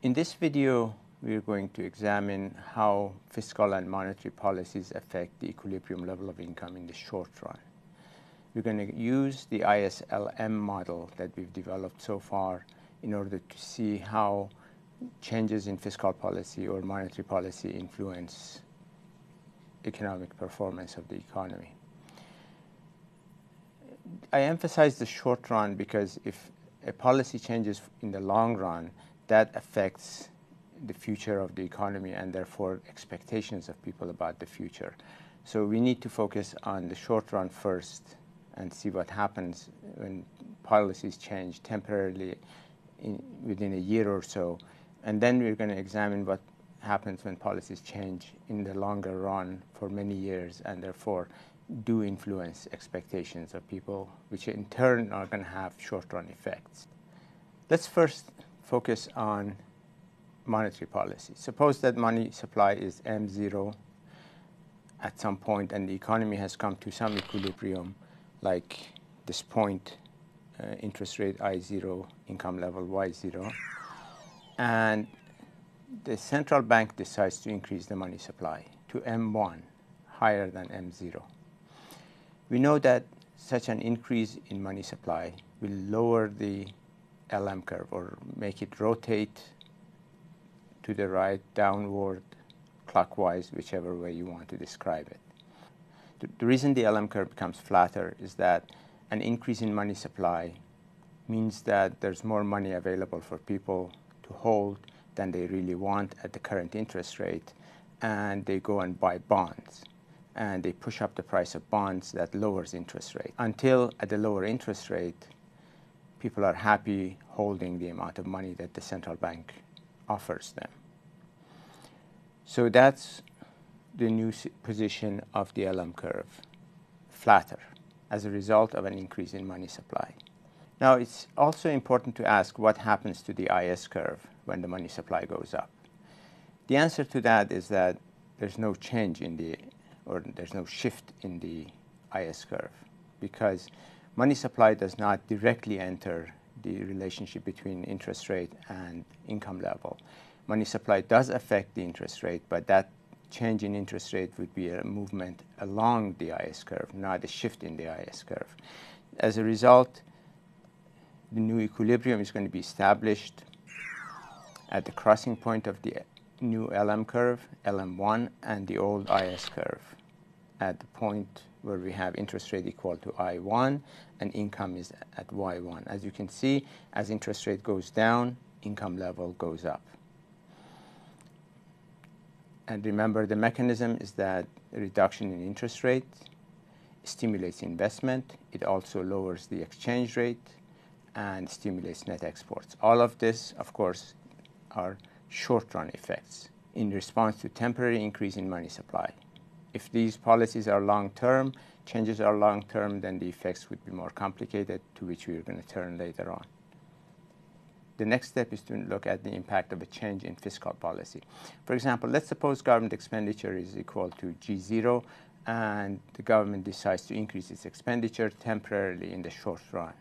In this video, we are going to examine how fiscal and monetary policies affect the equilibrium level of income in the short run. We're going to use the ISLM model that we've developed so far in order to see how changes in fiscal policy or monetary policy influence economic performance of the economy. I emphasize the short run because if a policy changes in the long run, that affects the future of the economy and therefore expectations of people about the future. So we need to focus on the short run first and see what happens when policies change temporarily within a year or so. And then we're going to examine what happens when policies change in the longer run for many years and therefore do influence expectations of people, which in turn are going to have short-run effects. Let's first focus on monetary policy. Suppose that money supply is M0 at some point and the economy has come to some equilibrium, like this point, interest rate I0, income level Y0, and the central bank decides to increase the money supply to M1, higher than M0. We know that such an increase in money supply will lower the LM curve or make it rotate to the right, downward, clockwise, whichever way you want to describe it. The reason the LM curve becomes flatter is that an increase in money supply means that there's more money available for people to hold than they really want at the current interest rate, and they go and buy bonds. And they push up the price of bonds that lowers interest rate. Until at the lower interest rate, people are happy holding the amount of money that the central bank offers them. So that's the new position of the LM curve, flatter, as a result of an increase in money supply. Now, it's also important to ask what happens to the IS curve when the money supply goes up. The answer to that is that there's no change there's no shift in the IS curve because money supply does not directly enter the relationship between interest rate and income level. Money supply does affect the interest rate, but that change in interest rate would be a movement along the IS curve, not a shift in the IS curve. As a result, the new equilibrium is going to be established at the crossing point of the new LM curve, LM1, and the old IS curve at the point where we have interest rate equal to I1 and income is at Y1. As you can see, as interest rate goes down, income level goes up. And remember, the mechanism is that a reduction in interest rate stimulates investment. It also lowers the exchange rate and stimulates net exports. All of this, of course, are short-run effects in response to temporary increase in money supply. If these policies are long-term, changes are long-term, then the effects would be more complicated, to which we are going to turn later on. The next step is to look at the impact of a change in fiscal policy. For example, let's suppose government expenditure is equal to G0 and the government decides to increase its expenditure temporarily in the short run.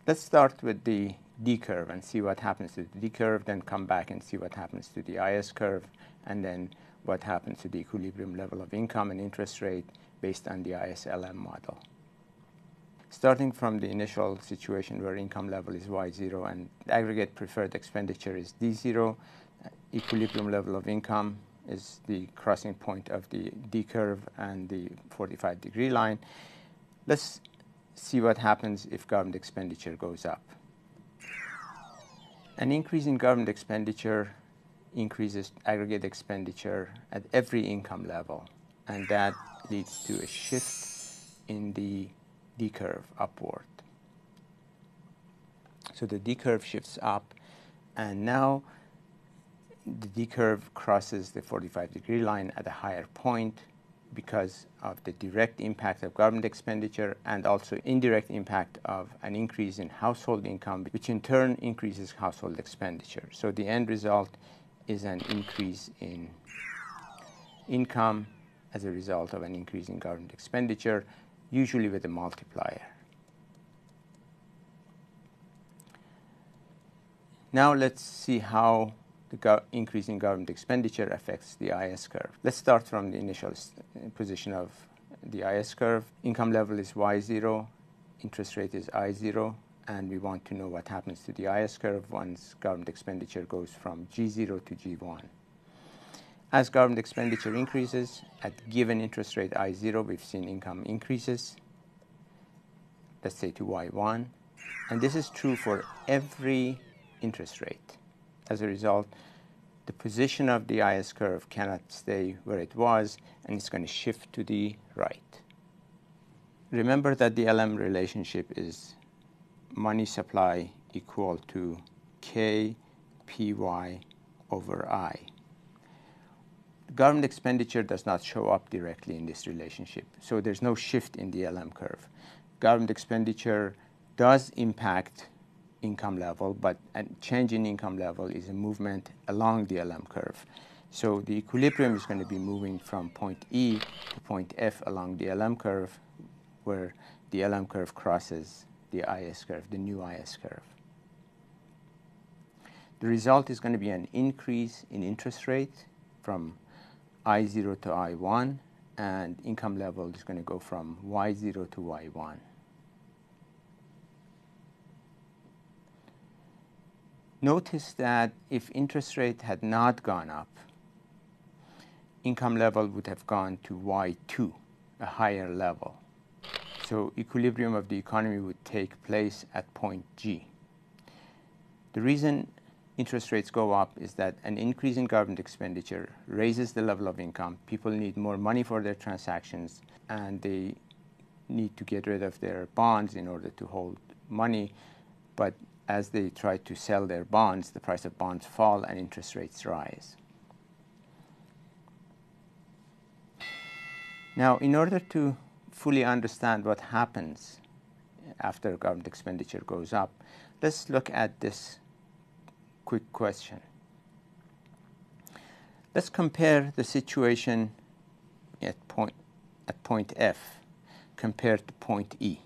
Let's start with the D curve and see what happens to the D curve, then come back and see what happens to the IS curve, and then what happens to the equilibrium level of income and interest rate based on the ISLM model. Starting from the initial situation where income level is Y0 and aggregate preferred expenditure is D0, equilibrium level of income is the crossing point of the D curve and the 45-degree line. Let's see what happens if government expenditure goes up. An increase in government expenditure increases aggregate expenditure at every income level, and that leads to a shift in the D curve upward. So the D curve shifts up, and now the D curve crosses the 45-degree line at a higher point because of the direct impact of government expenditure and also indirect impact of an increase in household income, which in turn increases household expenditure. So the end result is an increase in income as a result of an increase in government expenditure, usually with a multiplier. Now let's see how the increase in government expenditure affects the IS curve. Let's start from the initial position of the IS curve. Income level is Y0, interest rate is I0, and we want to know what happens to the IS curve once government expenditure goes from G0 to G1. As government expenditure increases, at given interest rate I0, we've seen income increases, let's say to Y1, and this is true for every interest rate. As a result, the position of the IS curve cannot stay where it was, and it's going to shift to the right. Remember that the LM relationship is money supply equal to K PY over I. Government expenditure does not show up directly in this relationship, so there's no shift in the LM curve. Government expenditure does impact income level, but a change in income level is a movement along the LM curve. So the equilibrium is going to be moving from point E to point F along the LM curve, where the LM curve crosses the IS curve, the new IS curve. The result is going to be an increase in interest rate from I0 to I1, and income level is going to go from Y0 to Y1. Notice that if interest rate had not gone up, income level would have gone to Y2, a higher level. So equilibrium of the economy would take place at point G. The reason interest rates go up is that an increase in government expenditure raises the level of income. People need more money for their transactions, and they need to get rid of their bonds in order to hold money. But as they try to sell their bonds, the price of bonds fall and interest rates rise. Now, in order to fully understand what happens after government expenditure goes up, let's look at this quick question. Let's compare the situation at point F compared to point E,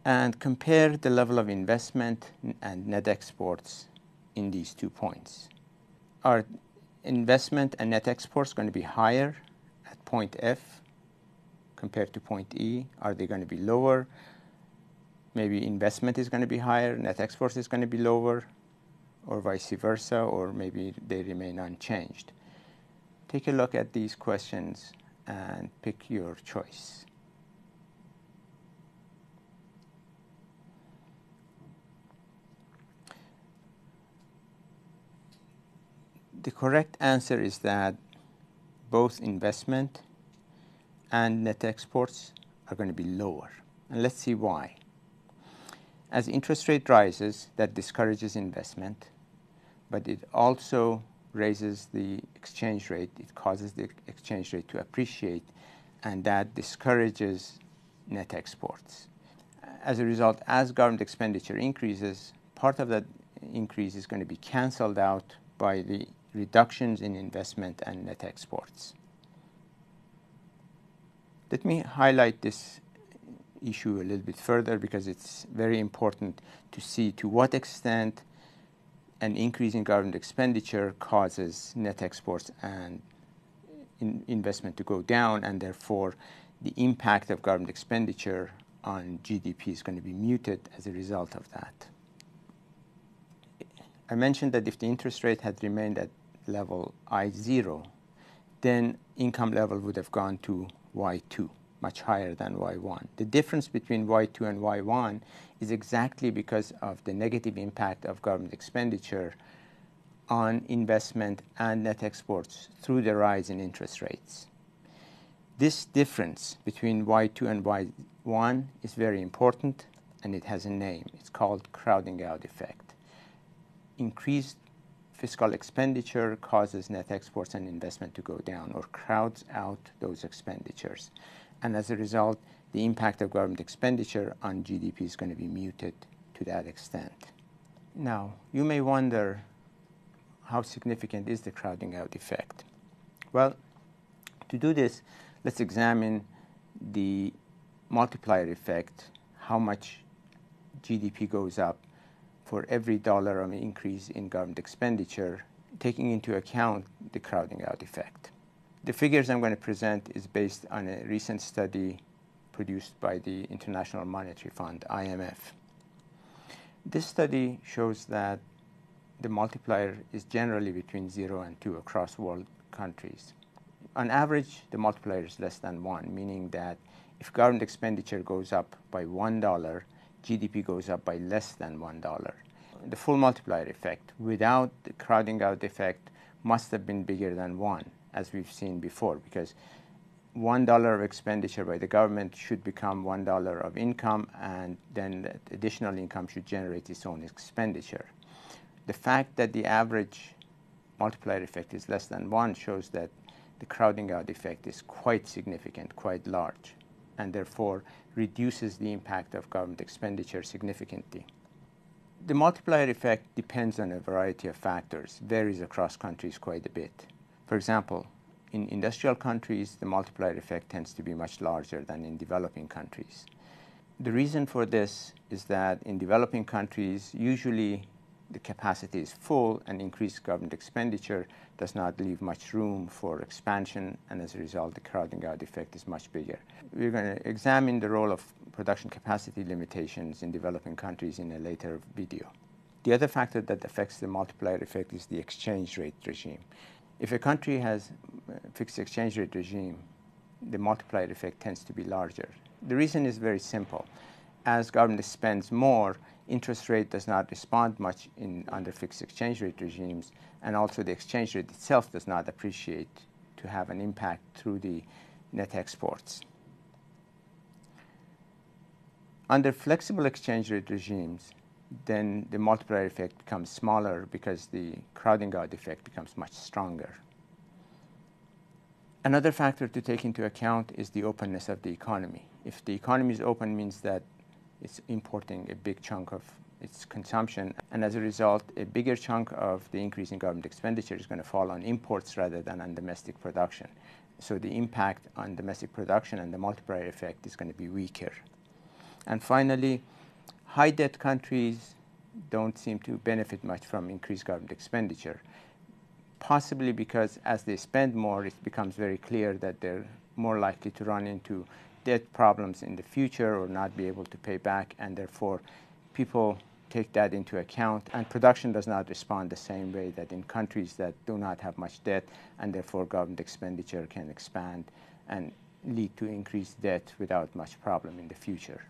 and compare the level of investment and net exports in these 2 points. Are investment and net exports going to be higher at point F compared to point E? Are they going to be lower? Maybe investment is going to be higher, net exports is going to be lower, or vice versa, or maybe they remain unchanged. Take a look at these questions and pick your choice. The correct answer is that both investment and net exports are going to be lower. And let's see why. As interest rate rises, that discourages investment, but it also raises the exchange rate. It causes the exchange rate to appreciate, and that discourages net exports. As a result, as government expenditure increases, part of that increase is going to be canceled out by the reductions in investment and net exports. Let me highlight this issue a little bit further, because it's very important to see to what extent an increase in government expenditure causes net exports and investment to go down, and therefore the impact of government expenditure on GDP is going to be muted as a result of that. I mentioned that if the interest rate had remained at level I0, then income level would have gone to Y2, much higher than Y1. The difference between Y2 and Y1 is exactly because of the negative impact of government expenditure on investment and net exports through the rise in interest rates. This difference between Y2 and Y1 is very important, and it has a name. It's called crowding out effect. Increased fiscal expenditure causes net exports and investment to go down, or crowds out those expenditures. And as a result, the impact of government expenditure on GDP is going to be muted to that extent. Now, you may wonder, how significant is the crowding out effect? Well, to do this, let's examine the multiplier effect, how much GDP goes up for every dollar of increase in government expenditure, taking into account the crowding out effect. The figures I'm going to present is based on a recent study produced by the International Monetary Fund, IMF. This study shows that the multiplier is generally between 0 and 2 across world countries. On average, the multiplier is less than 1, meaning that if government expenditure goes up by $1, GDP goes up by less than $1. The full multiplier effect without the crowding out effect must have been bigger than 1, as we've seen before, because $1 of expenditure by the government should become $1 of income, and then the additional income should generate its own expenditure. The fact that the average multiplier effect is less than 1 shows that the crowding out effect is quite significant, quite large, and therefore reduces the impact of government expenditure significantly. The multiplier effect depends on a variety of factors, varies across countries quite a bit. For example, in industrial countries, the multiplier effect tends to be much larger than in developing countries. The reason for this is that in developing countries, usually the capacity is full and increased government expenditure does not leave much room for expansion, and as a result, the crowding out effect is much bigger. We're going to examine the role of production capacity limitations in developing countries in a later video. The other factor that affects the multiplier effect is the exchange rate regime. If a country has a fixed exchange rate regime, the multiplier effect tends to be larger. The reason is very simple. As government spends more, interest rate does not respond much under fixed exchange rate regimes, and also the exchange rate itself does not appreciate to have an impact through the net exports. Under flexible exchange rate regimes, then the multiplier effect becomes smaller because the crowding out effect becomes much stronger. Another factor to take into account is the openness of the economy. If the economy is open, means that it's importing a big chunk of its consumption, and as a result, a bigger chunk of the increase in government expenditure is going to fall on imports rather than on domestic production. So the impact on domestic production and the multiplier effect is going to be weaker. And finally, high debt countries don't seem to benefit much from increased government expenditure, possibly because as they spend more, it becomes very clear that they're more likely to run into debt problems in the future or not be able to pay back, and therefore people take that into account, and production does not respond the same way that in countries that do not have much debt, and therefore government expenditure can expand and lead to increased debt without much problem in the future.